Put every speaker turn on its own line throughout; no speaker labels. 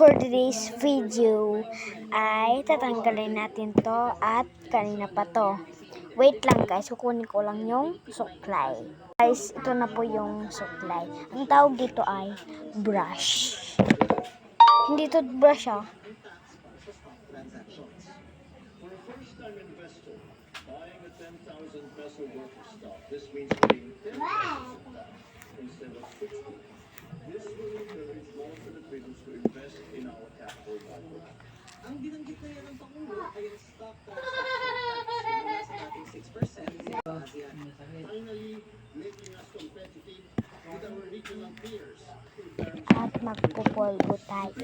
For today's video ay tatanggalin natin to at kanina pa to. Wait lang guys, kukunin ko lang yung suklay. Guys, ito na po yung suklay. Ang tawag dito ay brush. Hindi to brush ah.
This will encourage more Filipinos to invest in our capital market.
Ang binanggit na yan ng Pangulo ay ang stock transaction tax na nasa dating 6% sa ASEAN.
Finally, making us competitive with our regional peers.
At magpupolvo tayo.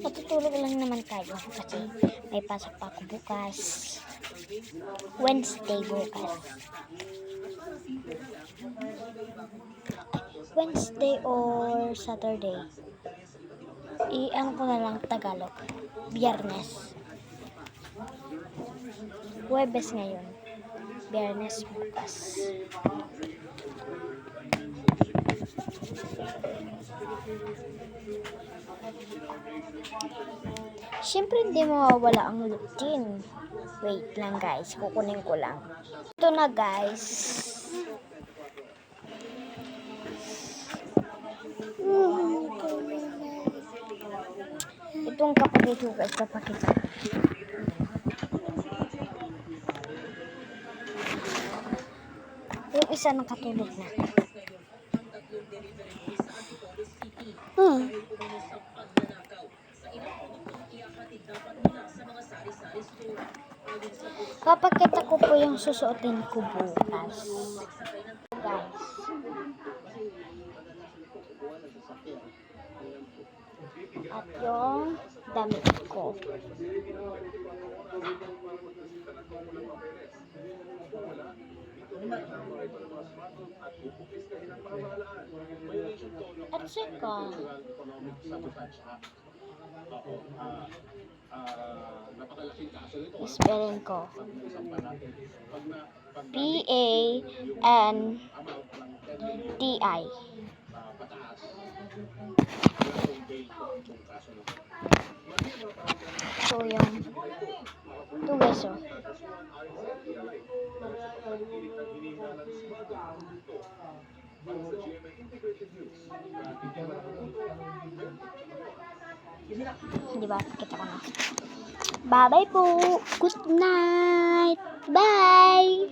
Matutulog lang naman tayo kasi may pasok pa ako bukas. Wednesday bukas. Wednesday or Saturday. I-ano ko na lang Tagalog. Biyernes. Huwebes ngayon. Biyernes bukas. Siyempre hindi mawawala ang routine. Wait lang guys, kukunin ko lang. Ito na guys. Itong kapatid ko guys, papakita. Yung isa nakatulog na. Papakita ko po yung susuotin ko bukas. Guys. At yung damit ko. At saka spelling ko P-A-N-T-I. So yung 2 peso. Di ba? Kita ko na. Bye-bye po. Good night. Bye.